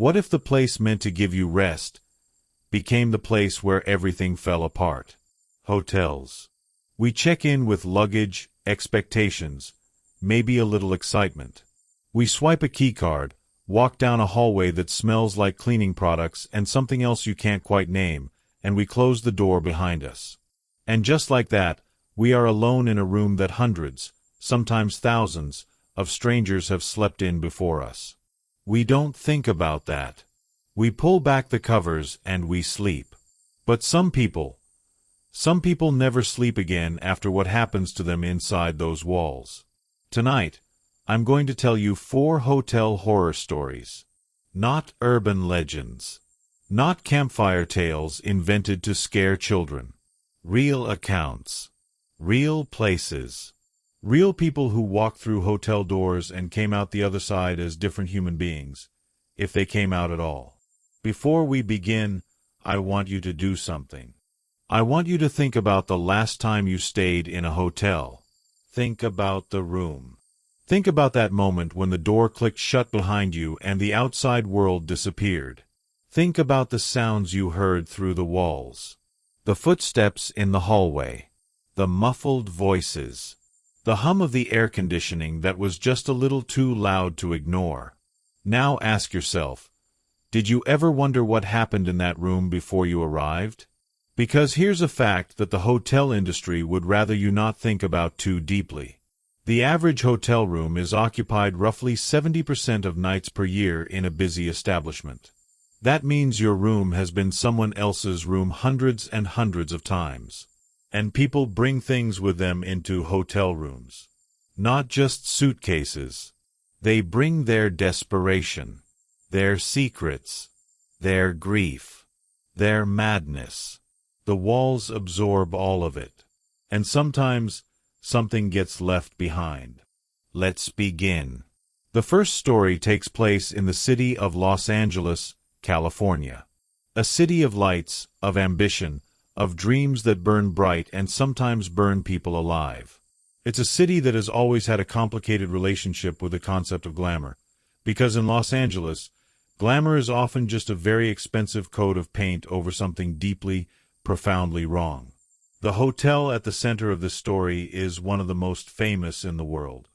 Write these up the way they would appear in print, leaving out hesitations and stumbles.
What if the place meant to give you rest became the place where everything fell apart? Hotels. We check in with luggage, expectations, maybe a little excitement. We swipe a keycard, walk down a hallway that smells like cleaning products and something else you can't quite name, and we close the door behind us. And just like that, we are alone in a room that hundreds, sometimes thousands, of strangers have slept in before us. We don't think about that. We pull back the covers and we sleep. But some people never sleep again after what happens to them inside those walls. Tonight, I'm going to tell you 4 hotel horror stories. Not urban legends. Not campfire tales invented to scare children. Real accounts. Real places. Real people who walked through hotel doors and came out the other side as different human beings, if they came out at all. Before we begin, I want you to do something. I want you to think about the last time you stayed in a hotel. Think about the room. Think about that moment when the door clicked shut behind you and the outside world disappeared. Think about the sounds you heard through the walls. The footsteps in the hallway. The muffled voices. The hum of the air conditioning that was just a little too loud to ignore. Now ask yourself, did you ever wonder what happened in that room before you arrived? Because here's a fact that the hotel industry would rather you not think about too deeply. The average hotel room is occupied roughly 70% of nights per year in a busy establishment. That means your room has been someone else's room hundreds and hundreds of times. And people bring things with them into hotel rooms. Not just suitcases. They bring their desperation, their secrets, their grief, their madness. The walls absorb all of it. And sometimes, something gets left behind. Let's begin. The first story takes place in the city of Los Angeles, California. A city of lights, of ambition, of dreams that burn bright and sometimes burn people alive. It's a city that has always had a complicated relationship with the concept of glamour, because in Los Angeles, glamour is often just a very expensive coat of paint over something deeply, profoundly wrong. The hotel at the center of this story is one of the most famous in the world.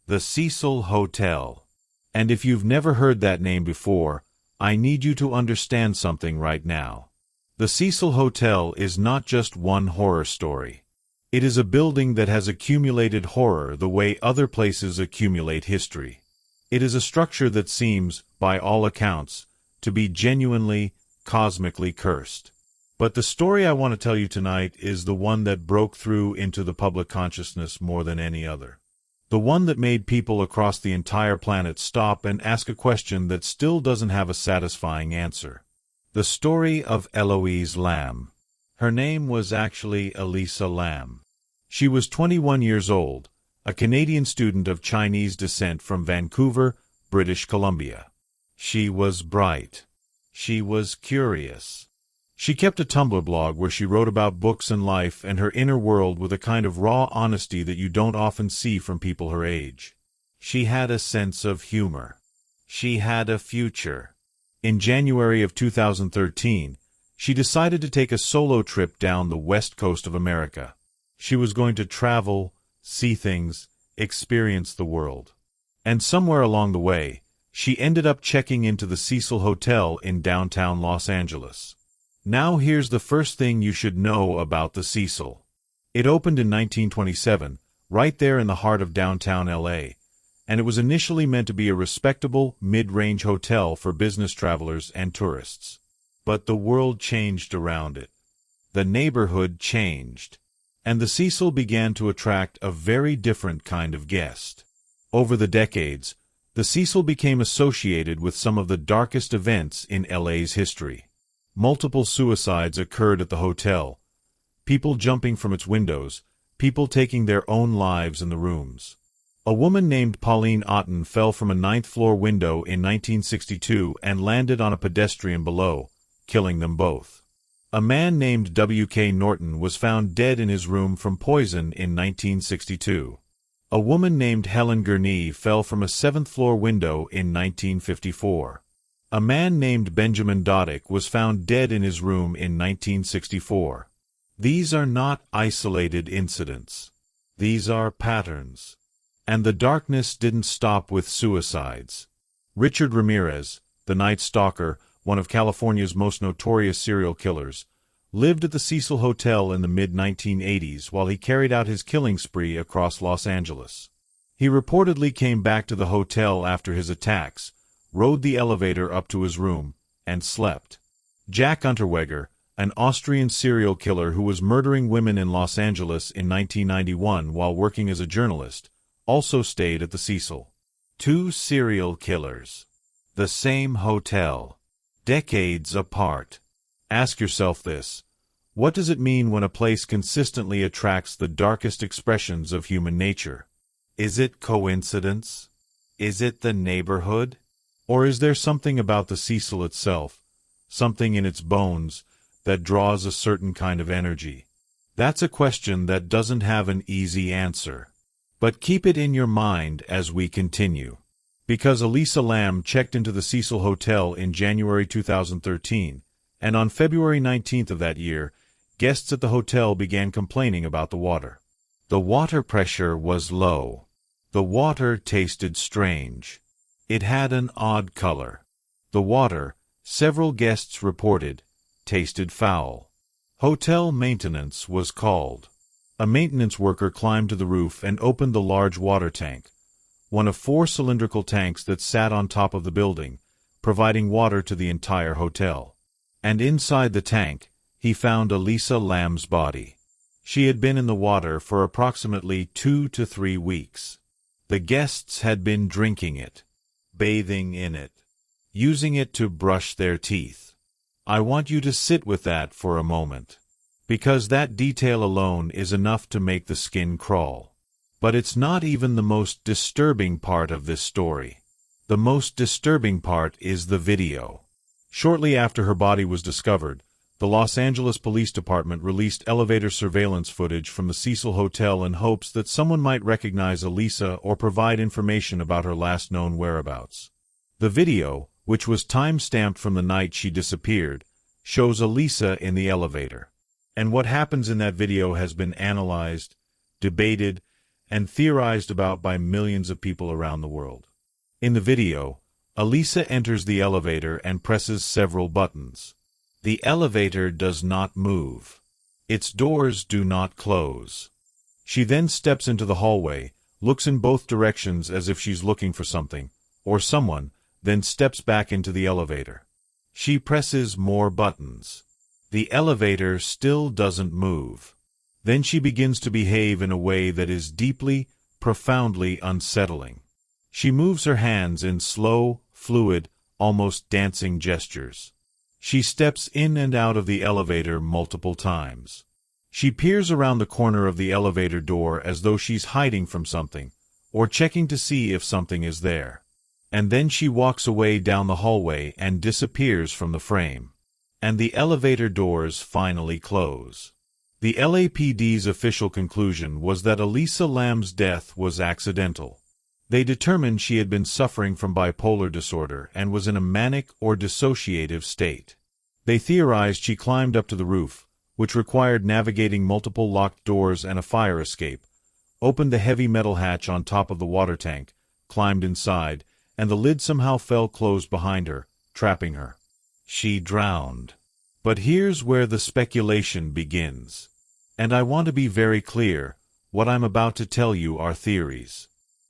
The Cecil Hotel. And if you've never heard that name before, I need you to understand something right now. The Cecil Hotel is not just one horror story. It is a building that has accumulated horror the way other places accumulate history. It is a structure that seems, by all accounts, to be genuinely, cosmically cursed. But the story I want to tell you tonight is the one that broke through into the public consciousness more than any other. The one that made people across the entire planet stop and ask a question that still doesn't have a satisfying answer. The story of Eloise Lamb. Her name was actually Elisa Lam. She was 21 years old, a Canadian student of Chinese descent from Vancouver, British Columbia. She was bright. She was curious. She kept a Tumblr blog where she wrote about books and life and her inner world with a kind of raw honesty that you don't often see from people her age. She had a sense of humor. She had a future. In January of 2013, she decided to take a solo trip down the west coast of America. She was going to travel, see things, experience the world. And somewhere along the way, she ended up checking into the Cecil Hotel in downtown Los Angeles. Now here's the first thing you should know about the Cecil. It opened in 1927, right there in the heart of downtown LA, and it was initially meant to be a respectable, mid-range hotel for business travelers and tourists. But the world changed around it. The neighborhood changed. And the Cecil began to attract a very different kind of guest. Over the decades, the Cecil became associated with some of the darkest events in LA's history. Multiple suicides occurred at the hotel, people jumping from its windows, people taking their own lives in the rooms. A woman named Pauline Otten fell from a 9th-floor window in 1962 and landed on a pedestrian below, killing them both. A man named W.K. Norton was found dead in his room from poison in 1962. A woman named Helen Gurnee fell from a 7th-floor window in 1954. A man named Benjamin Doddick was found dead in his room in 1964. These are not isolated incidents. These are patterns. And the darkness didn't stop with suicides. Richard Ramirez, the Night Stalker, one of California's most notorious serial killers, lived at the Cecil Hotel in the mid-1980s while he carried out his killing spree across Los Angeles. He reportedly came back to the hotel after his attacks, rode the elevator up to his room, and slept. Jack Unterweger, an Austrian serial killer who was murdering women in Los Angeles in 1991 while working as a journalist, also stayed at the Cecil. 2 serial killers. The same hotel. Decades apart. Ask yourself this. What does it mean when a place consistently attracts the darkest expressions of human nature? Is it coincidence? Is it the neighborhood? Or is there something about the Cecil itself, something in its bones, that draws a certain kind of energy? That's a question that doesn't have an easy answer. But keep it in your mind as we continue. Because Elisa Lam checked into the Cecil Hotel in January 2013, and on February 19th of that year, guests at the hotel began complaining about the water. The water pressure was low. The water tasted strange. It had an odd color. The water, several guests reported, tasted foul. Hotel maintenance was called. A maintenance worker climbed to the roof and opened the large water tank, one of 4 cylindrical tanks that sat on top of the building, providing water to the entire hotel. And inside the tank, he found Elisa Lam's body. She had been in the water for approximately 2 to 3 weeks. The guests had been drinking it, bathing in it, using it to brush their teeth. I want you to sit with that for a moment, because that detail alone is enough to make the skin crawl. But it's not even the most disturbing part of this story. The most disturbing part is the video. Shortly after her body was discovered, the Los Angeles Police Department released elevator surveillance footage from the Cecil Hotel in hopes that someone might recognize Elisa or provide information about her last known whereabouts. The video, which was time-stamped from the night she disappeared, shows Elisa in the elevator. And what happens in that video has been analyzed, debated, and theorized about by millions of people around the world. In the video, Elisa enters the elevator and presses several buttons. The elevator does not move. Its doors do not close. She then steps into the hallway, looks in both directions as if she's looking for something, or someone, then steps back into the elevator. She presses more buttons. The elevator still doesn't move. Then she begins to behave in a way that is deeply, profoundly unsettling. She moves her hands in slow, fluid, almost dancing gestures. She steps in and out of the elevator multiple times. She peers around the corner of the elevator door as though she's hiding from something, or checking to see if something is there. And then she walks away down the hallway and disappears from the frame. And the elevator doors finally close. The LAPD's official conclusion was that Elisa Lam's death was accidental. They determined she had been suffering from bipolar disorder and was in a manic or dissociative state. They theorized she climbed up to the roof, which required navigating multiple locked doors and a fire escape, opened the heavy metal hatch on top of the water tank, climbed inside, and the lid somehow fell closed behind her, trapping her. She drowned. But here's where the speculation begins. And I want to be very clear, what I'm about to tell you are theories.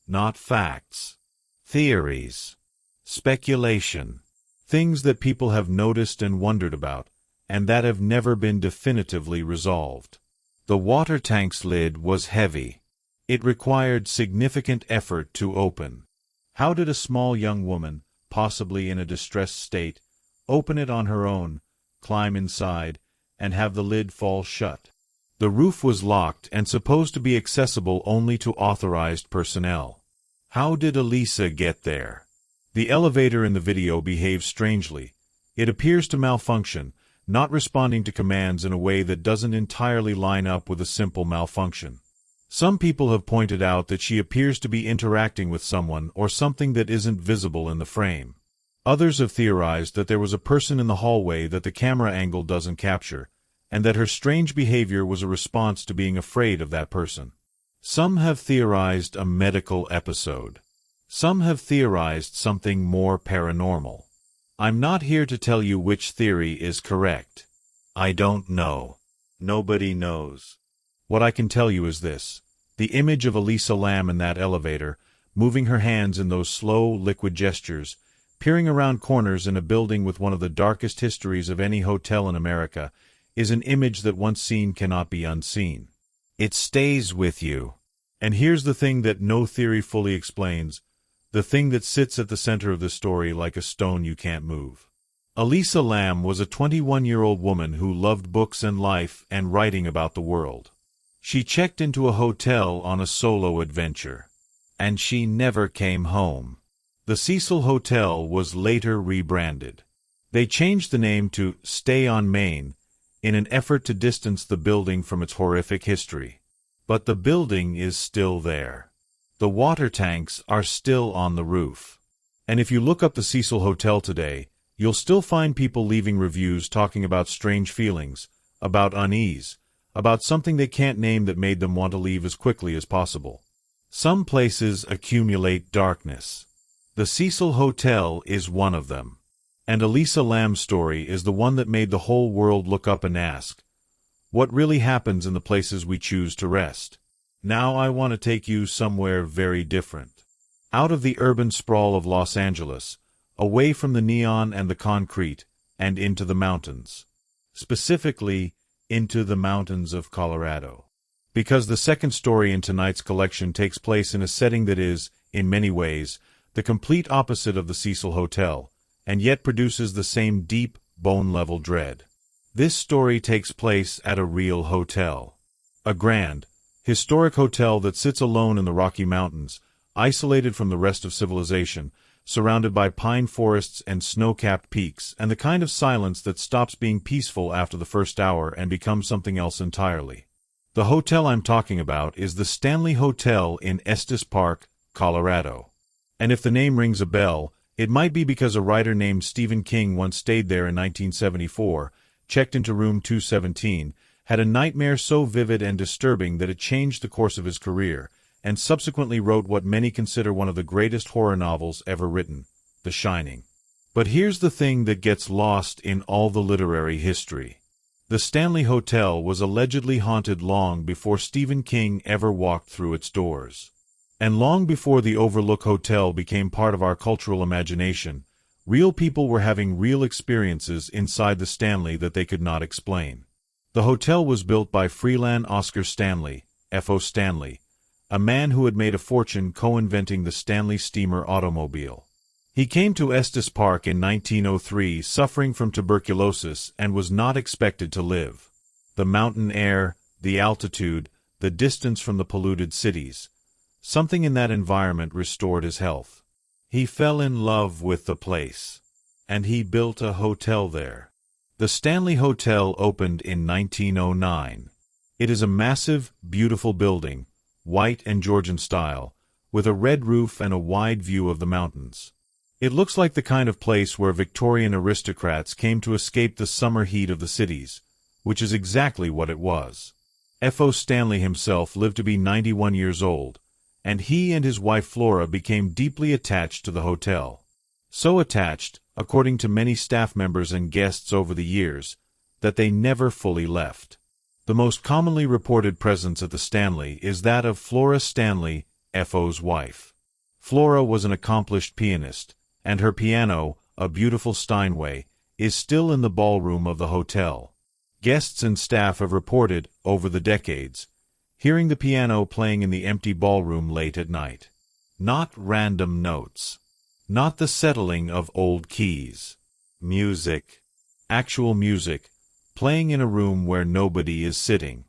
Not facts. Theories. Speculation. Things that people have noticed and wondered about, and that have never been definitively resolved. The water tank's lid was heavy. It required significant effort to open. How did a small young woman, possibly in a distressed state, open it on her own, climb inside, and have the lid fall shut? The roof was locked and supposed to be accessible only to authorized personnel. How did Elisa get there? The elevator in the video behaves strangely. It appears to malfunction, not responding to commands in a way that doesn't entirely line up with a simple malfunction. Some people have pointed out that she appears to be interacting with someone or something that isn't visible in the frame. Others have theorized that there was a person in the hallway that the camera angle doesn't capture, and that her strange behavior was a response to being afraid of that person. Some have theorized a medical episode. Some have theorized something more paranormal. I'm not here to tell you which theory is correct. I don't know. Nobody knows. What I can tell you is this. The image of Elisa Lam in that elevator, moving her hands in those slow, liquid gestures, peering around corners in a building with one of the darkest histories of any hotel in America, is an image that once seen cannot be unseen. It stays with you. And here's the thing that no theory fully explains, the thing that sits at the center of the story like a stone you can't move. Elisa Lam was a 21-year-old woman who loved books and life and writing about the world. She checked into a hotel on a solo adventure. And she never came home. The Cecil Hotel was later rebranded. They changed the name to Stay on Main in an effort to distance the building from its horrific history. But the building is still there. The water tanks are still on the roof. And if you look up the Cecil Hotel today, you'll still find people leaving reviews talking about strange feelings, about unease, about something they can't name that made them want to leave as quickly as possible. Some places accumulate darkness. The Cecil Hotel is one of them. And Elisa Lam's story is the one that made the whole world look up and ask, what really happens in the places we choose to rest? Now I want to take you somewhere very different. Out of the urban sprawl of Los Angeles, away from the neon and the concrete, and into the mountains. Specifically, into the mountains of Colorado. Because the second story in tonight's collection takes place in a setting that is, in many ways, the complete opposite of the Cecil Hotel, and yet produces the same deep, bone-level dread. This story takes place at a real hotel. A grand, historic hotel that sits alone in the Rocky Mountains, isolated from the rest of civilization, surrounded by pine forests and snow-capped peaks, and the kind of silence that stops being peaceful after the first hour and becomes something else entirely. The hotel I'm talking about is the Stanley Hotel in Estes Park, Colorado. And if the name rings a bell, it might be because a writer named Stephen King once stayed there in 1974, checked into room 217, had a nightmare so vivid and disturbing that it changed the course of his career, and subsequently wrote what many consider one of the greatest horror novels ever written, The Shining. But here's the thing that gets lost in all the literary history. The Stanley Hotel was allegedly haunted long before Stephen King ever walked through its doors. And long before the Overlook Hotel became part of our cultural imagination, real people were having real experiences inside the Stanley that they could not explain. The hotel was built by Freeland Oscar Stanley, F.O. Stanley, a man who had made a fortune co-inventing the Stanley steamer automobile. He came to Estes Park in 1903 suffering from tuberculosis and was not expected to live. The mountain air, the altitude, the distance from the polluted cities. Something in that environment restored his health. He fell in love with the place. And he built a hotel there. The Stanley Hotel opened in 1909. It is a massive, beautiful building, white and Georgian style, with a red roof and a wide view of the mountains. It looks like the kind of place where Victorian aristocrats came to escape the summer heat of the cities, which is exactly what it was. F.O. Stanley himself lived to be 91 years old, and he and his wife Flora became deeply attached to the hotel. So attached, according to many staff members and guests over the years, that they never fully left. The most commonly reported presence at the Stanley is that of Flora Stanley, F.O.'s wife. Flora was an accomplished pianist, and her piano, a beautiful Steinway, is still in the ballroom of the hotel. Guests and staff have reported, over the decades, hearing the piano playing in the empty ballroom late at night. Not random notes. Not the settling of old keys. Music. Actual music, playing in a room where nobody is sitting.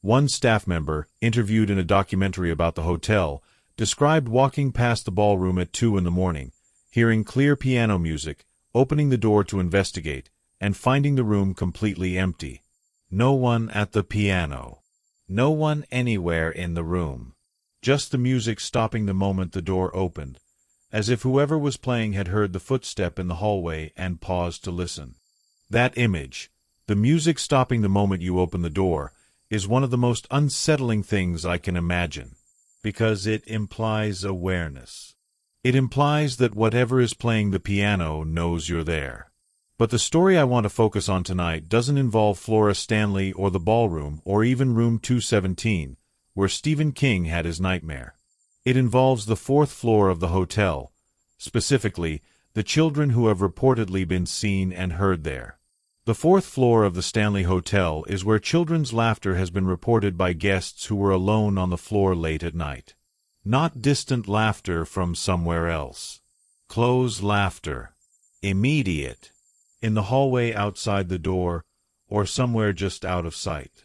One staff member, interviewed in a documentary about the hotel, described walking past the ballroom at 2 in the morning, hearing clear piano music, opening the door to investigate, and finding the room completely empty. No one at the piano. No one anywhere in the room. Just the music stopping the moment the door opened, as if whoever was playing had heard the footstep in the hallway and paused to listen. That image, the music stopping the moment you open the door, is one of the most unsettling things I can imagine, because it implies awareness. It implies that whatever is playing the piano knows you're there. But the story I want to focus on tonight doesn't involve Flora Stanley or the ballroom or even room 217, where Stephen King had his nightmare. It involves the fourth floor of the hotel, specifically, the children who have reportedly been seen and heard there. The fourth floor of the Stanley Hotel is where children's laughter has been reported by guests who were alone on the floor late at night. Not distant laughter from somewhere else. Close laughter. Immediate. In the hallway outside the door, or somewhere just out of sight.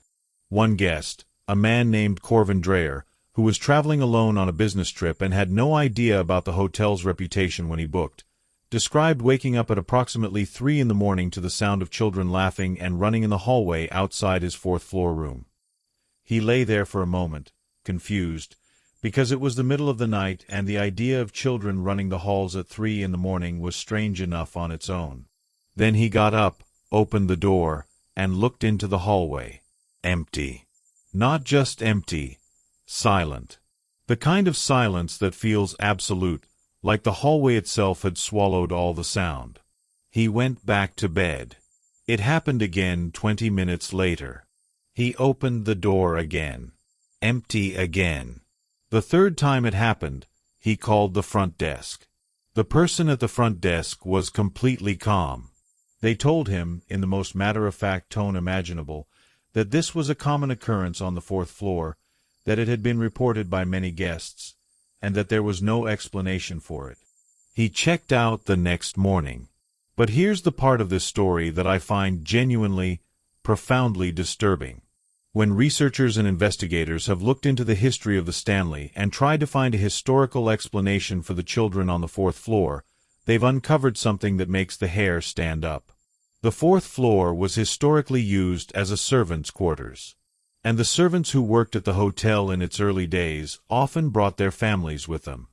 One guest, a man named Corvin Dreyer, who was traveling alone on a business trip and had no idea about the hotel's reputation when he booked, described waking up at approximately 3 in the morning to the sound of children laughing and running in the hallway outside his fourth-floor room. He lay there for a moment, confused, because it was the middle of the night and the idea of children running the halls at 3 in the morning was strange enough on its own. Then he got up, opened the door, and looked into the hallway. Empty. Not just empty. Silent. The kind of silence that feels absolute, like the hallway itself had swallowed all the sound. He went back to bed. It happened again 20 minutes later. He opened the door again. Empty again. The third time it happened, he called the front desk. The person at the front desk was completely calm. They told him, in the most matter-of-fact tone imaginable, that this was a common occurrence on the fourth floor, that it had been reported by many guests, and that there was no explanation for it. He checked out the next morning. But here's the part of this story that I find genuinely, profoundly disturbing. When researchers and investigators have looked into the history of the Stanley and tried to find a historical explanation for the children on the fourth floor, they've uncovered something that makes the hair stand up. The fourth floor was historically used as a servant's quarters. And the servants who worked at the hotel in its early days often brought their families with them.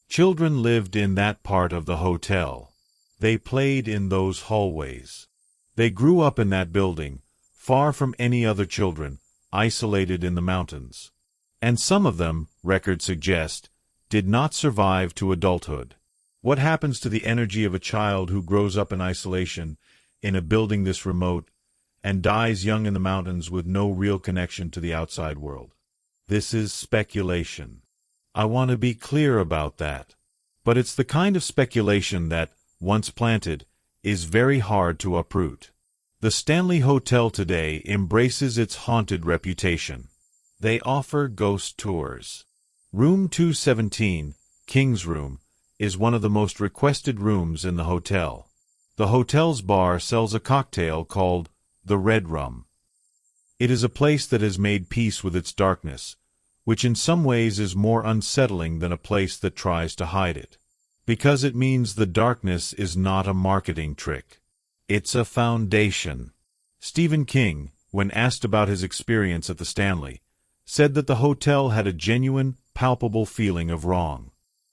Children lived in that part of the hotel. They played in those hallways. They grew up in that building, far from any other children, isolated in the mountains. And some of them, records suggest, did not survive to adulthood. What happens to the energy of a child who grows up in isolation, in a building this remote, and dies young in the mountains with no real connection to the outside world? This is speculation. I want to be clear about that. But it's the kind of speculation that, once planted, is very hard to uproot. The Stanley Hotel today embraces its haunted reputation. They offer ghost tours. Room 217, King's Room, is one of the most requested rooms in the hotel. The hotel's bar sells a cocktail called the Red Rum. It is a place that has made peace with its darkness, which in some ways is more unsettling than a place that tries to hide it. Because it means the darkness is not a marketing trick. It's a foundation. Stephen King, when asked about his experience at the Stanley, said that the hotel had a genuine, palpable feeling of wrong.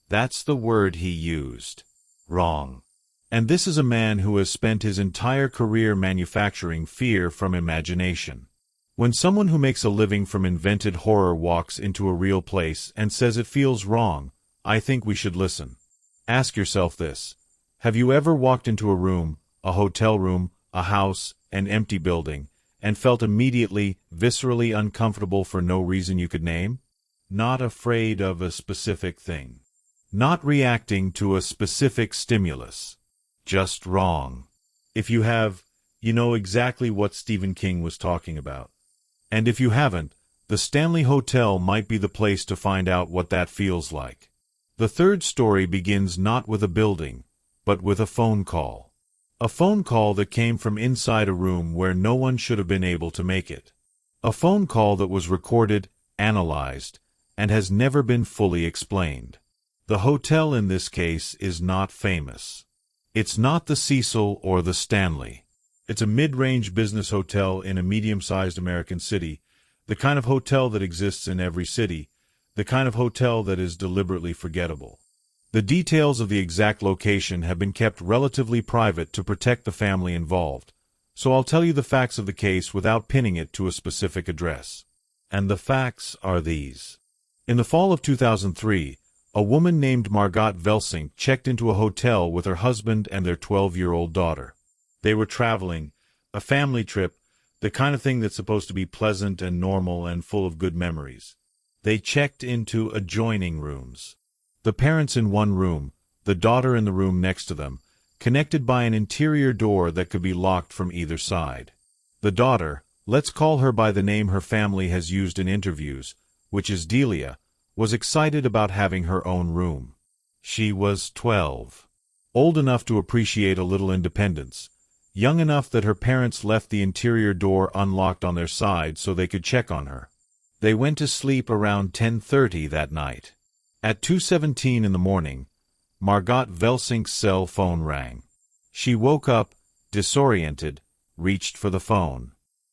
That's the word he used. Wrong. And this is a man who has spent his entire career manufacturing fear from imagination. When someone who makes a living from invented horror walks into a real place and says it feels wrong, I think we should listen. Ask yourself this. Have you ever walked into a room, a hotel room, a house, an empty building, and felt immediately, viscerally uncomfortable for no reason you could name? Not afraid of a specific thing. Not reacting to a specific stimulus. Just wrong. If you have, you know exactly what Stephen King was talking about. And if you haven't, the Stanley Hotel might be the place to find out what that feels like. The third story begins not with a building, but with a phone call. A phone call that came from inside a room where no one should have been able to make it. A phone call that was recorded, analyzed, and has never been fully explained. The hotel in this case is not famous. It's not the Cecil or the Stanley. It's a mid-range business hotel in a medium-sized American city, the kind of hotel that exists in every city, the kind of hotel that is deliberately forgettable. The details of the exact location have been kept relatively private to protect the family involved, so I'll tell you the facts of the case without pinning it to a specific address. And the facts are these. In the fall of 2003, a woman named Margot Velsink checked into a hotel with her husband and their 12-year-old daughter. They were traveling, a family trip, the kind of thing that's supposed to be pleasant and normal and full of good memories. They checked into adjoining rooms. The parents in one room, the daughter in the room next to them, connected by an interior door that could be locked from either side. The daughter, let's call her by the name her family has used in interviews, which is Delia, was excited about having her own room. She was 12. Old enough to appreciate a little independence, young enough that her parents left the interior door unlocked on their side so they could check on her. They went to sleep around 10:30 that night. At 2:17 in the morning, Margot Velsink's cell phone rang. She woke up, disoriented, reached for the phone.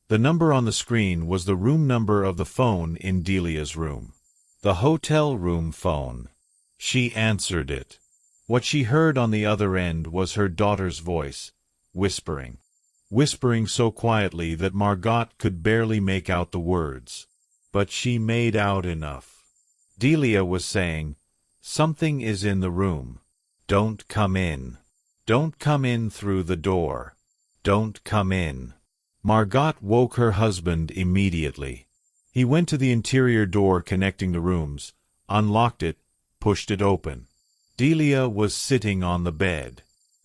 The number on the screen was the room number of the phone in Delia's room. The hotel room phone. She answered it. What she heard on the other end was her daughter's voice, whispering. Whispering so quietly that Margot could barely make out the words. But she made out enough. Delia was saying, "Something is in the room. Don't come in. Don't come in through the door. Don't come in." Margot woke her husband immediately. He went to the interior door connecting the rooms, unlocked it, pushed it open. Delia was sitting on the bed.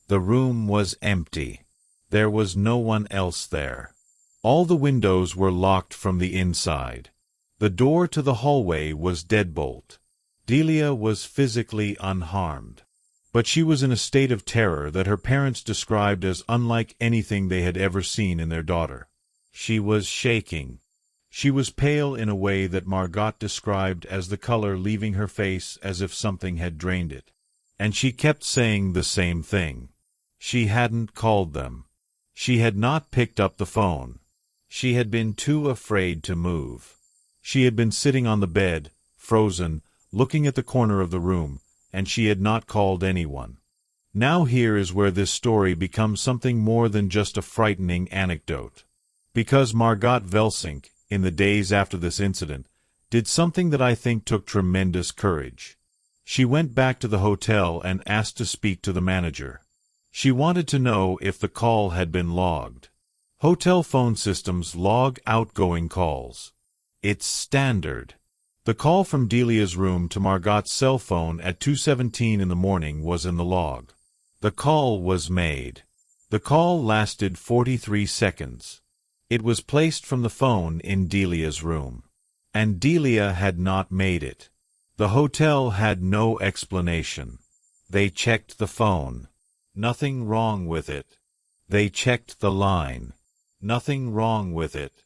The room was empty. There was no one else there. All the windows were locked from the inside. The door to the hallway was deadbolt. Delia was physically unharmed. But she was in a state of terror that her parents described as unlike anything they had ever seen in their daughter. She was shaking. She was pale in a way that Margot described as the color leaving her face as if something had drained it. And she kept saying the same thing. She hadn't called them. She had not picked up the phone. She had been too afraid to move. She had been sitting on the bed, frozen, looking at the corner of the room, and she had not called anyone. Now here is where this story becomes something more than just a frightening anecdote. Because Margot Velsink, in the days after this incident, did something that I think took tremendous courage. She went back to the hotel and asked to speak to the manager. She wanted to know if the call had been logged. Hotel phone systems log outgoing calls. It's standard. The call from Delia's room to Margot's cell phone at 2:17 in the morning was in the log. The call was made. The call lasted 43 seconds. It was placed from the phone in Delia's room. And Delia had not made it. The hotel had no explanation. They checked the phone. Nothing wrong with it. They checked the line. Nothing wrong with it.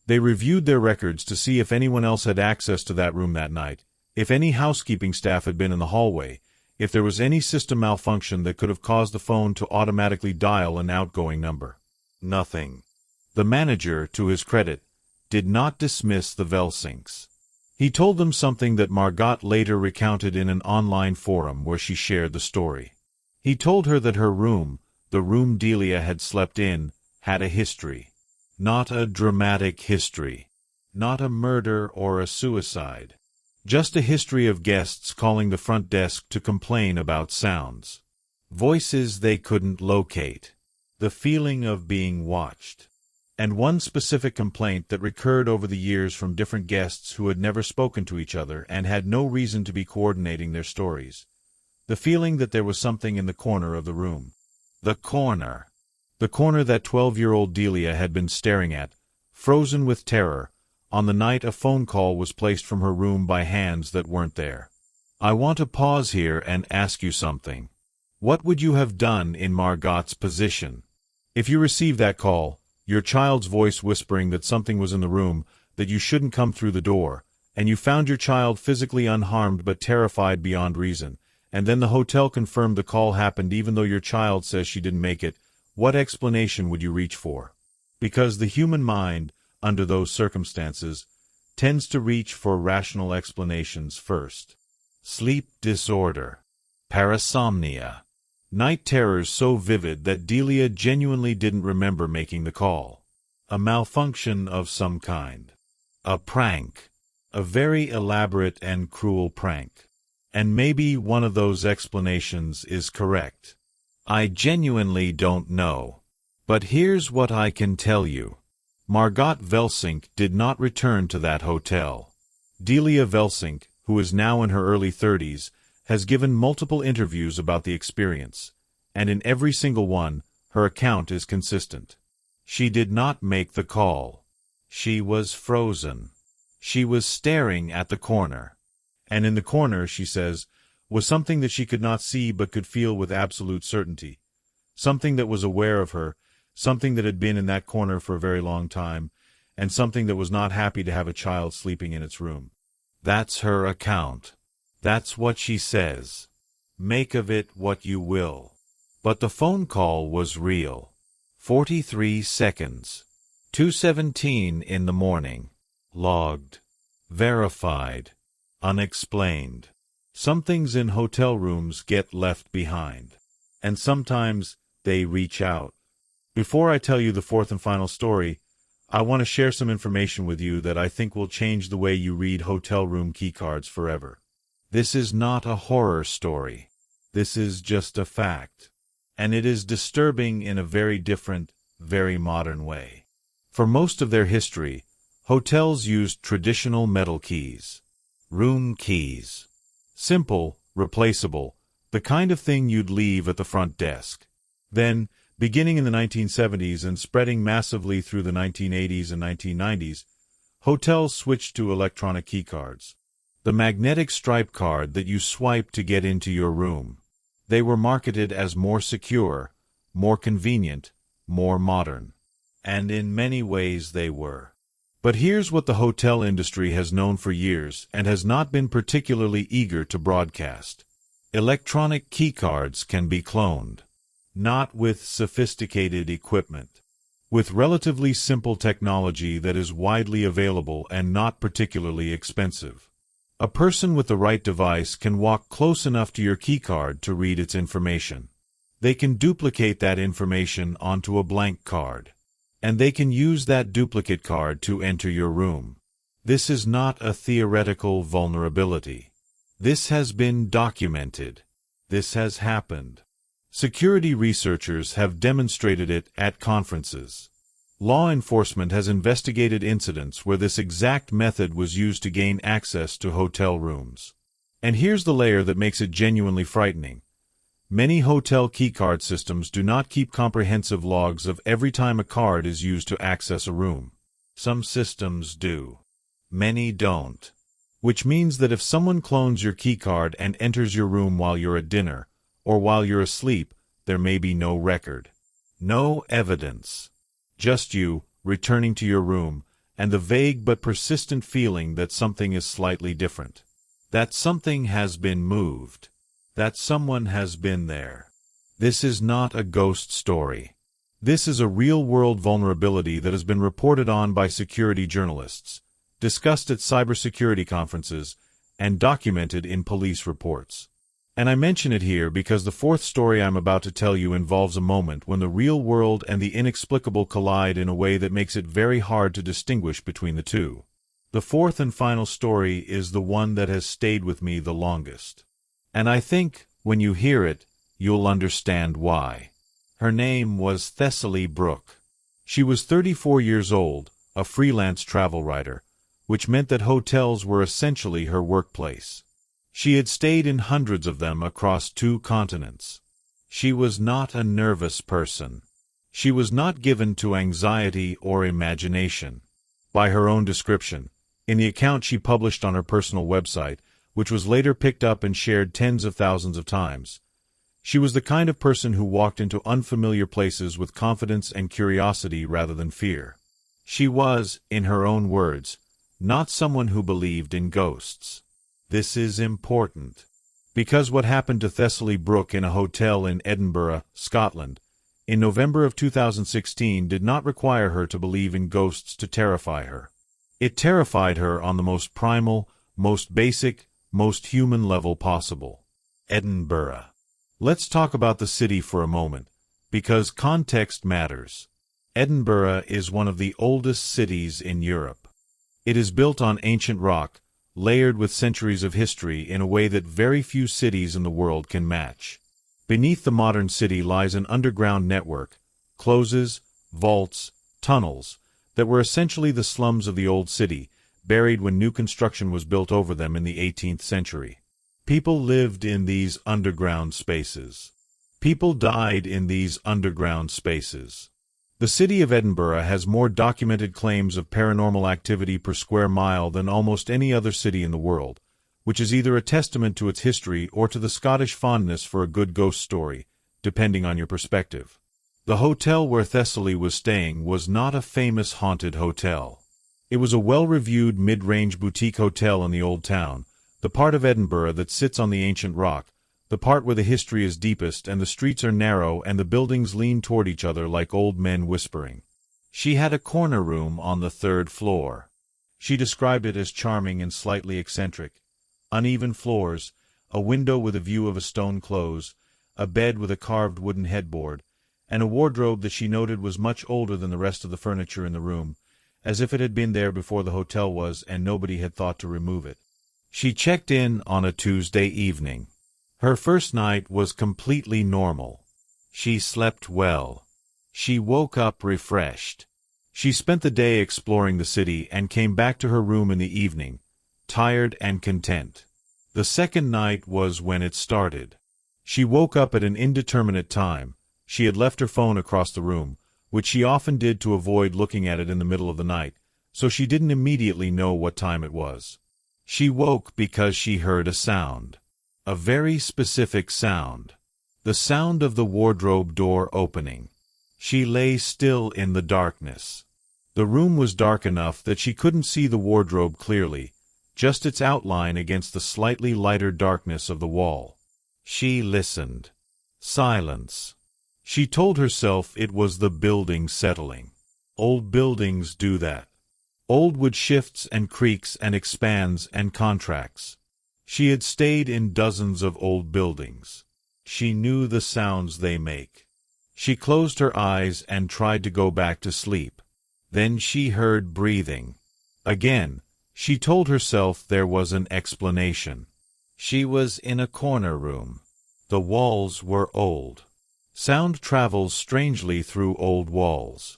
They reviewed their records to see if anyone else had access to that room that night, if any housekeeping staff had been in the hallway, if there was any system malfunction that could have caused the phone to automatically dial an outgoing number. Nothing. The manager, to his credit, did not dismiss the Velsinks. He told them something that Margot later recounted in an online forum where she shared the story. He told her that her room, the room Delia had slept in, had a history. Not a dramatic history. Not a murder or a suicide. Just a history of guests calling the front desk to complain about sounds. Voices they couldn't locate. The feeling of being watched. And one specific complaint that recurred over the years from different guests who had never spoken to each other and had no reason to be coordinating their stories. The feeling that there was something in the corner of the room. The corner. The corner that 12-year-old Delia had been staring at, frozen with terror, on the night a phone call was placed from her room by hands that weren't there. I want to pause here and ask you something. What would you have done in Margot's position? If you received that call, your child's voice whispering that something was in the room, that you shouldn't come through the door, and you found your child physically unharmed but terrified beyond reason, and then the hotel confirmed the call happened even though your child says she didn't make it, what explanation would you reach for? Because the human mind, under those circumstances, tends to reach for rational explanations first. Sleep disorder. Parasomnia. Night terrors so vivid that Delia genuinely didn't remember making the call. A malfunction of some kind. A prank. A very elaborate and cruel prank. And maybe one of those explanations is correct. I genuinely don't know. But here's what I can tell you. Margot Velsink did not return to that hotel. Delia Velsink, who is now in her early 30s, has given multiple interviews about the experience, and in every single one, her account is consistent. She did not make the call. She was frozen. She was staring at the corner. And in the corner, she says, was something that she could not see but could feel with absolute certainty. Something that was aware of her, something that had been in that corner for a very long time, and something that was not happy to have a child sleeping in its room. That's her account. That's what she says. Make of it what you will. But the phone call was real. 43 seconds. 2:17 in the morning. Logged. Verified. Unexplained. Some things in hotel rooms get left behind. And sometimes they reach out. Before I tell you the fourth and final story, I want to share some information with you that I think will change the way you read hotel room keycards forever. This is not a horror story. This is just a fact. And it is disturbing in a very different, very modern way. For most of their history, hotels used traditional metal keys. Room keys. Simple, replaceable, the kind of thing you'd leave at the front desk. Then, beginning in the 1970s and spreading massively through the 1980s and 1990s, hotels switched to electronic keycards. The magnetic stripe card that you swipe to get into your room. They were marketed as more secure, more convenient, more modern. And in many ways they were. But here's what the hotel industry has known for years and has not been particularly eager to broadcast. Electronic keycards can be cloned. Not with sophisticated equipment. With relatively simple technology that is widely available and not particularly expensive. A person with the right device can walk close enough to your keycard to read its information. They can duplicate that information onto a blank card. And they can use that duplicate card to enter your room. This is not a theoretical vulnerability. This has been documented. This has happened. Security researchers have demonstrated it at conferences. Law enforcement has investigated incidents where this exact method was used to gain access to hotel rooms. And here's the layer that makes it genuinely frightening. Many hotel keycard systems do not keep comprehensive logs of every time a card is used to access a room. Some systems do. Many don't. Which means that if someone clones your keycard and enters your room while you're at dinner, or while you're asleep, there may be no record. No evidence. Just you, returning to your room, and the vague but persistent feeling that something is slightly different. That something has been moved. That someone has been there. This is not a ghost story. This is a real-world vulnerability that has been reported on by security journalists, discussed at cybersecurity conferences, and documented in police reports. And I mention it here because the fourth story I'm about to tell you involves a moment when the real world and the inexplicable collide in a way that makes it very hard to distinguish between the two. The fourth and final story is the one that has stayed with me the longest. And I think, when you hear it, you'll understand why. Her name was Thessaly Brooke. She was 34 years old, a freelance travel writer, which meant that hotels were essentially her workplace. She had stayed in hundreds of them across 2 continents. She was not a nervous person. She was not given to anxiety or imagination. By her own description, in the account she published on her personal website, which was later picked up and shared tens of thousands of times, she was the kind of person who walked into unfamiliar places with confidence and curiosity rather than fear. She was, in her own words, not someone who believed in ghosts. This is important, because what happened to Thessaly Brooke in a hotel in Edinburgh, Scotland, in November of 2016 did not require her to believe in ghosts to terrify her. It terrified her on the most primal, most basic, most human level possible. Edinburgh. Let's talk about the city for a moment, because context matters. Edinburgh is one of the oldest cities in Europe. It is built on ancient rock, layered with centuries of history in a way that very few cities in the world can match. Beneath the modern city lies an underground network, closes, vaults, tunnels, that were essentially the slums of the old city, buried when new construction was built over them in the 18th century. People lived in these underground spaces. People died in these underground spaces. The city of Edinburgh has more documented claims of paranormal activity per square mile than almost any other city in the world, which is either a testament to its history or to the Scottish fondness for a good ghost story, depending on your perspective. The hotel where Thessaly was staying was not a famous haunted hotel. It was a well-reviewed mid-range boutique hotel in the old town, the part of Edinburgh that sits on the ancient rock, the part where the history is deepest and the streets are narrow and the buildings lean toward each other like old men whispering. She had a corner room on the 3rd floor. She described it as charming and slightly eccentric. Uneven floors, a window with a view of a stone close, a bed with a carved wooden headboard, and a wardrobe that she noted was much older than the rest of the furniture in the room, as if it had been there before the hotel was and nobody had thought to remove it. She checked in on a Tuesday evening. Her first night was completely normal. She slept well. She woke up refreshed. She spent the day exploring the city and came back to her room in the evening, tired and content. The second night was when it started. She woke up at an indeterminate time. She had left her phone across the room, which she often did to avoid looking at it in the middle of the night, so she didn't immediately know what time it was. She woke because she heard a sound. A very specific sound. The sound of the wardrobe door opening. She lay still in the darkness. The room was dark enough that she couldn't see the wardrobe clearly, just its outline against the slightly lighter darkness of the wall. She listened. Silence. She told herself it was the building settling. Old buildings do that. Old wood shifts and creaks and expands and contracts. She had stayed in dozens of old buildings. She knew the sounds they make. She closed her eyes and tried to go back to sleep. Then she heard breathing. Again, she told herself there was an explanation. She was in a corner room. The walls were old. Sound travels strangely through old walls.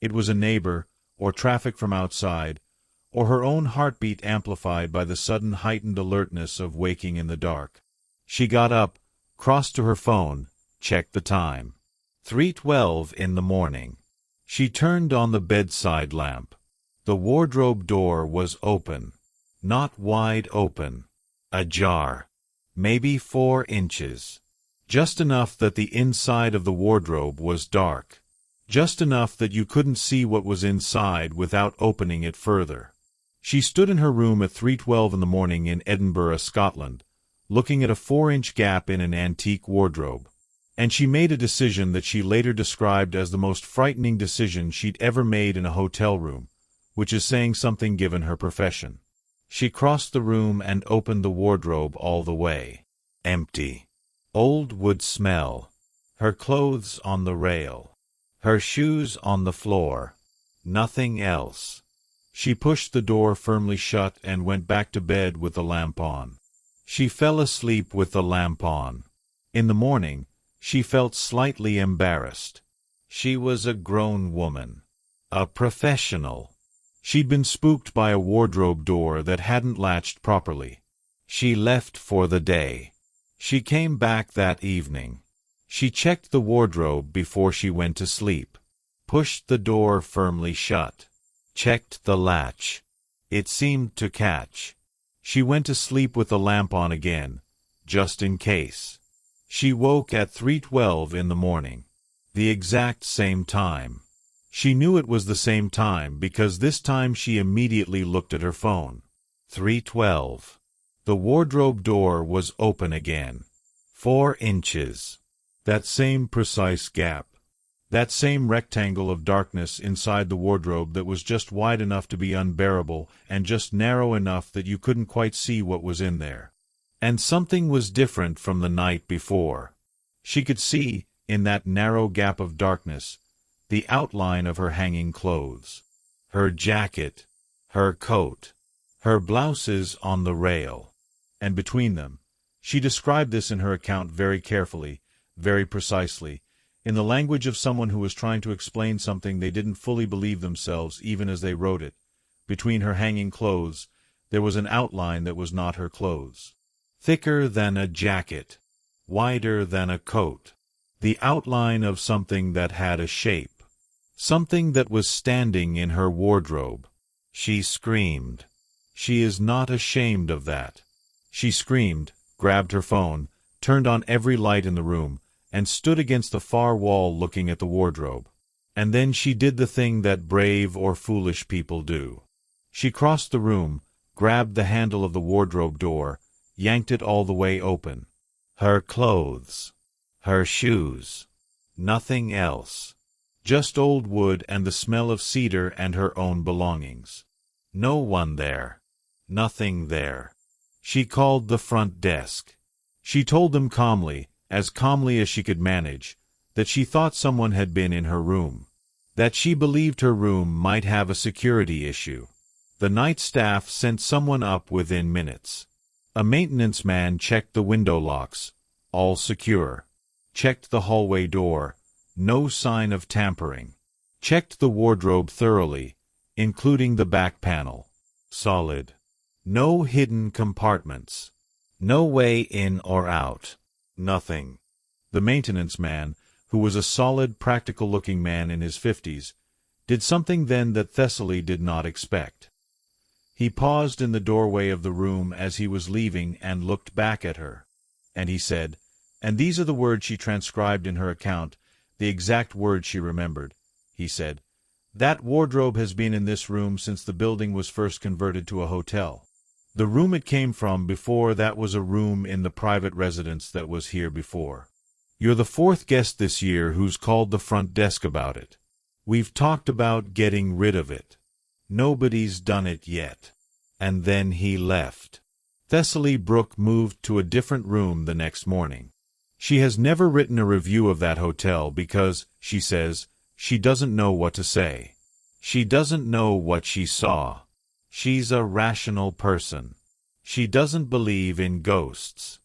It was a neighbor, or traffic from outside, or her own heartbeat amplified by the sudden heightened alertness of waking in the dark. She got up, crossed to her phone, checked the time. 3:12 in the morning. She turned on the bedside lamp. The wardrobe door was open. Not wide open. Ajar. Maybe 4 inches. Just enough that the inside of the wardrobe was dark. Just enough that you couldn't see what was inside without opening it further. She stood in her room at 3:12 in the morning in Edinburgh, Scotland, looking at a 4-inch gap in an antique wardrobe. And she made a decision that she later described as the most frightening decision she'd ever made in a hotel room, which is saying something given her profession. She crossed the room and opened the wardrobe all the way. Empty. Old wood smell. Her clothes on the rail. Her shoes on the floor. Nothing else. She pushed the door firmly shut and went back to bed with the lamp on. She fell asleep with the lamp on. In the morning, she felt slightly embarrassed. She was a grown woman. A professional. She'd been spooked by a wardrobe door that hadn't latched properly. She left for the day. She came back that evening. She checked the wardrobe before she went to sleep. Pushed the door firmly shut. Checked the latch. It seemed to catch. She went to sleep with the lamp on again, just in case. She woke at 3:12 in the morning. The exact same time. She knew it was the same time because this time she immediately looked at her phone. 3:12. The wardrobe door was open again. 4 inches. That same precise gap. That same rectangle of darkness inside the wardrobe that was just wide enough to be unbearable and just narrow enough that you couldn't quite see what was in there. And something was different from the night before. She could see, in that narrow gap of darkness, the outline of her hanging clothes. Her jacket, her coat, her blouses on the rail. And between them, she described this in her account very carefully, very precisely, in the language of someone who was trying to explain something they didn't fully believe themselves even as they wrote it. Between her hanging clothes, there was an outline that was not her clothes. Thicker than a jacket, wider than a coat. The outline of something that had a shape. Something that was standing in her wardrobe. She screamed. She is not ashamed of that. She screamed, grabbed her phone, turned on every light in the room, and stood against the far wall looking at the wardrobe. And then she did the thing that brave or foolish people do. She crossed the room, grabbed the handle of the wardrobe door, yanked it all the way open. Her clothes. Her shoes. Nothing else. Just old wood and the smell of cedar and her own belongings. No one there. Nothing there. She called the front desk. She told them calmly as she could manage, that she thought someone had been in her room. That she believed her room might have a security issue. The night staff sent someone up within minutes. A maintenance man checked the window locks, all secure. Checked the hallway door, no sign of tampering. Checked the wardrobe thoroughly, including the back panel. Solid. No hidden compartments. No way in or out. Nothing. The maintenance man, who was a solid, practical-looking man in his 50s, did something then that Thessaly did not expect. He paused in the doorway of the room as he was leaving and looked back at her. And he said, and these are the words she transcribed in her account, the exact words she remembered. He said, "That wardrobe has been in this room since the building was first converted to a hotel. The room it came from before that was a room in the private residence that was here before. You're the fourth guest this year who's called the front desk about it. We've talked about getting rid of it. Nobody's done it yet." And then he left. Thessaly Brooke moved to a different room the next morning. She has never written a review of that hotel because, she says, she doesn't know what to say. She doesn't know what she saw. She's a rational person. She doesn't believe in ghosts.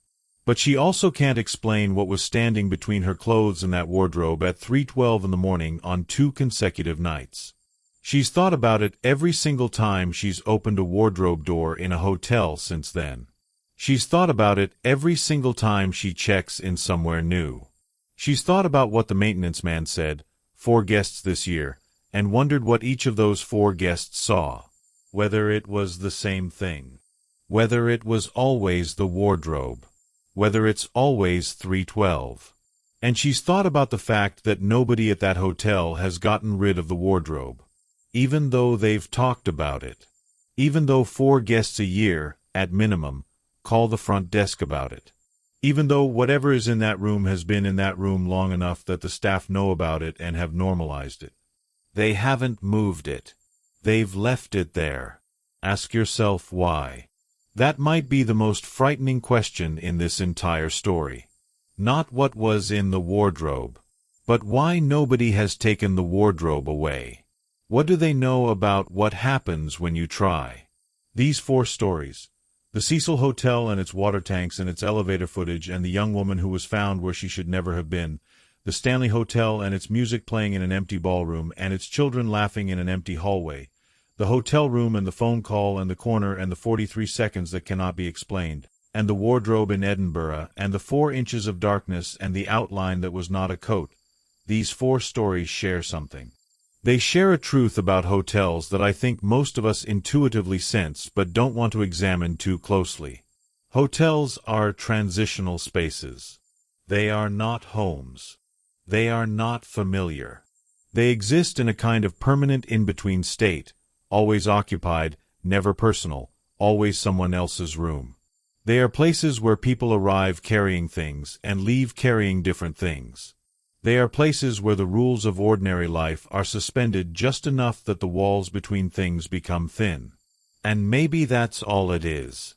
But she also can't explain what was standing between her clothes and that wardrobe at 3:12 in the morning on 2 consecutive nights. She's thought about it every single time she's opened a wardrobe door in a hotel since then. She's thought about it every single time she checks in somewhere new. She's thought about what the maintenance man said, 4 guests this year, and wondered what each of those 4 guests saw. Whether it was the same thing. Whether it was always the wardrobe. Whether it's always 3:12. And she's thought about the fact that nobody at that hotel has gotten rid of the wardrobe. Even though they've talked about it. Even though 4 guests a year, at minimum, call the front desk about it. Even though whatever is in that room has been in that room long enough that the staff know about it and have normalized it. They haven't moved it. They've left it there. Ask yourself why. That might be the most frightening question in this entire story. Not what was in the wardrobe, but why nobody has taken the wardrobe away. What do they know about what happens when you try? These 4 stories, the Cecil Hotel and its water tanks and its elevator footage and the young woman who was found where she should never have been, the Stanley Hotel and its music playing in an empty ballroom and its children laughing in an empty hallway, the hotel room and the phone call and the corner and the 43 seconds that cannot be explained, and the wardrobe in Edinburgh and the 4 inches of darkness and the outline that was not a coat, these 4 stories share something. They share a truth about hotels that I think most of us intuitively sense but don't want to examine too closely. Hotels are transitional spaces. They are not homes. They are not familiar. They exist in a kind of permanent in-between state, always occupied, never personal, always someone else's room. They are places where people arrive carrying things and leave carrying different things. They are places where the rules of ordinary life are suspended just enough that the walls between things become thin. And maybe that's all it is.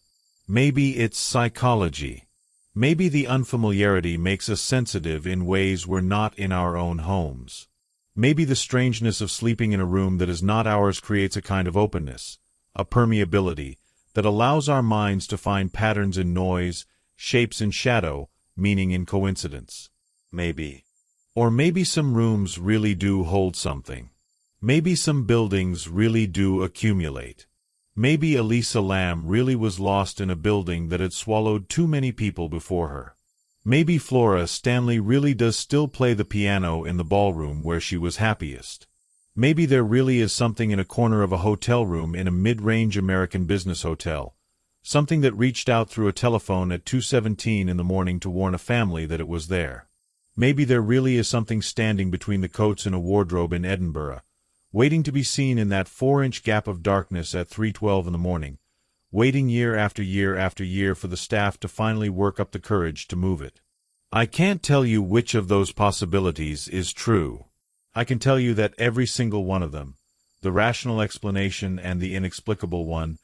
Maybe it's psychology. Maybe the unfamiliarity makes us sensitive in ways we're not in our own homes. Maybe the strangeness of sleeping in a room that is not ours creates a kind of openness, a permeability, that allows our minds to find patterns in noise, shapes in shadow, meaning in coincidence. Maybe. Or maybe some rooms really do hold something. Maybe some buildings really do accumulate. Maybe Elisa Lam really was lost in a building that had swallowed too many people before her. Maybe Flora Stanley really does still play the piano in the ballroom where she was happiest. Maybe there really is something in a corner of a hotel room in a mid-range American business hotel, something that reached out through a telephone at 2:17 in the morning to warn a family that it was there. Maybe there really is something standing between the coats in a wardrobe in Edinburgh, waiting to be seen in that 4-inch gap of darkness at 3:12 in the morning, waiting year after year after year for the staff to finally work up the courage to move it. I can't tell you which of those possibilities is true. I can tell you that every single one of them, the rational explanation and the inexplicable one,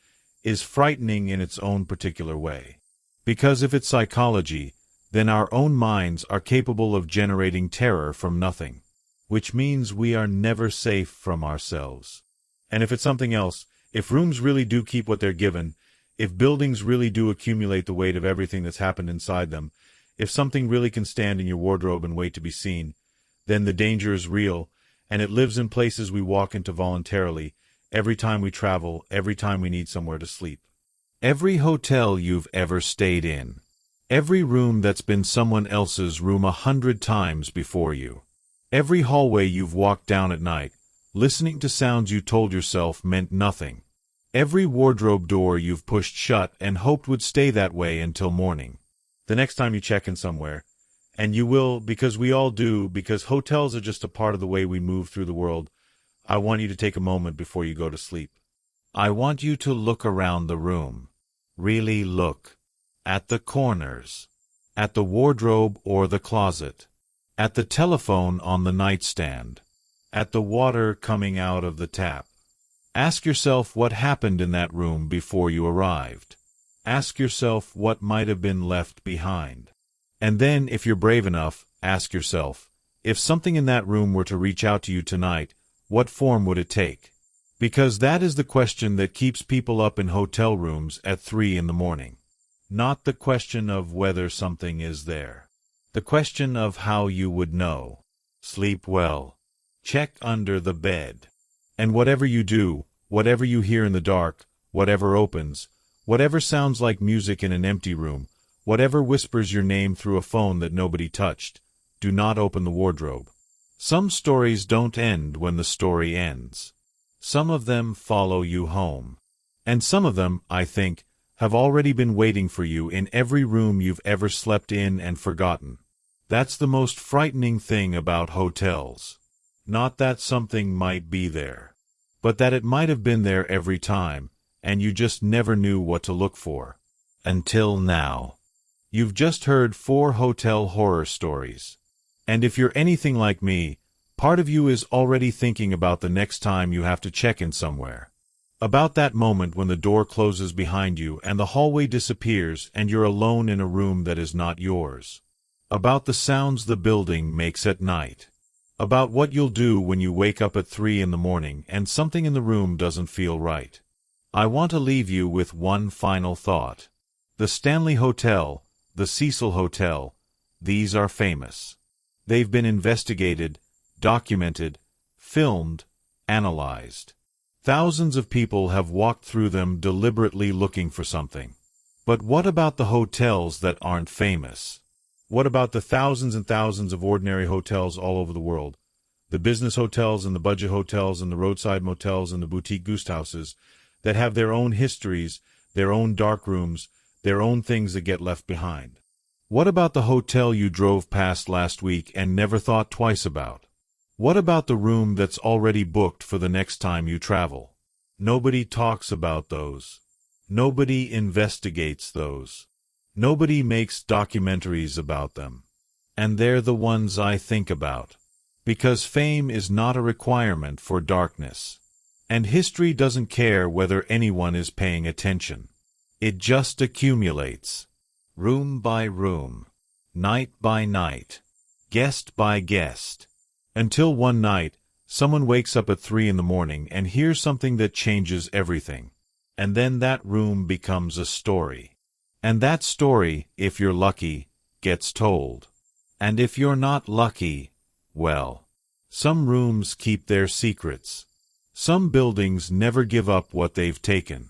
is frightening in its own particular way. Because if it's psychology, then our own minds are capable of generating terror from nothing, which means we are never safe from ourselves. And if it's something else, if rooms really do keep what they're given, if buildings really do accumulate the weight of everything that's happened inside them, if something really can stand in your wardrobe and wait to be seen, then the danger is real, and it lives in places we walk into voluntarily, every time we travel, every time we need somewhere to sleep. Every hotel you've ever stayed in. Every room that's been someone else's room 100 times before you. Every hallway you've walked down at night, listening to sounds you told yourself meant nothing. Every wardrobe door you've pushed shut and hoped would stay that way until morning. The next time you check in somewhere, and you will, because we all do, because hotels are just a part of the way we move through the world, I want you to take a moment before you go to sleep. I want you to look around the room. Really look. At the corners. At the wardrobe or the closet. At the telephone on the nightstand. At the water coming out of the tap. Ask yourself what happened in that room before you arrived. Ask yourself what might have been left behind. And then, if you're brave enough, ask yourself, if something in that room were to reach out to you tonight, what form would it take? Because that is the question that keeps people up in hotel rooms at 3 in the morning. Not the question of whether something is there. The question of how you would know. Sleep well. Check under the bed. And whatever you do, whatever you hear in the dark, whatever opens, whatever sounds like music in an empty room, whatever whispers your name through a phone that nobody touched, do not open the wardrobe. Some stories don't end when the story ends. Some of them follow you home. And some of them, I think, have already been waiting for you in every room you've ever slept in and forgotten. That's the most frightening thing about hotels. Not that something might be there, but that it might have been there every time, and you just never knew what to look for. Until now. You've just heard 4 hotel horror stories. And if you're anything like me, part of you is already thinking about the next time you have to check in somewhere. About that moment when the door closes behind you and the hallway disappears and you're alone in a room that is not yours. About the sounds the building makes at night. About what you'll do when you wake up at 3 in the morning and something in the room doesn't feel right. I want to leave you with one final thought. The Stanley Hotel, the Cecil Hotel, these are famous. They've been investigated, documented, filmed, analyzed. Thousands of people have walked through them deliberately looking for something. But what about the hotels that aren't famous? What about the thousands and thousands of ordinary hotels all over the world? The business hotels and the budget hotels and the roadside motels and the boutique guesthouses that have their own histories, their own dark rooms, their own things that get left behind. What about the hotel you drove past last week and never thought twice about? What about the room that's already booked for the next time you travel? Nobody talks about those. Nobody investigates those. Nobody makes documentaries about them. And they're the ones I think about. Because fame is not a requirement for darkness. And history doesn't care whether anyone is paying attention. It just accumulates. Room by room. Night by night. Guest by guest. Until one night, someone wakes up at 3 in the morning and hears something that changes everything. And then that room becomes a story. And that story, if you're lucky, gets told. And if you're not lucky, well, some rooms keep their secrets. Some buildings never give up what they've taken.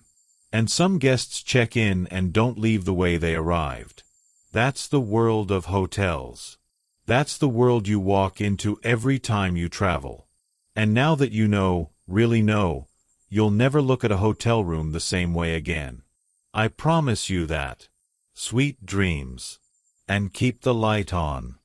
And some guests check in and don't leave the way they arrived. That's the world of hotels. That's the world you walk into every time you travel. And now that you know, really know, you'll never look at a hotel room the same way again. I promise you that. Sweet dreams. And keep the light on.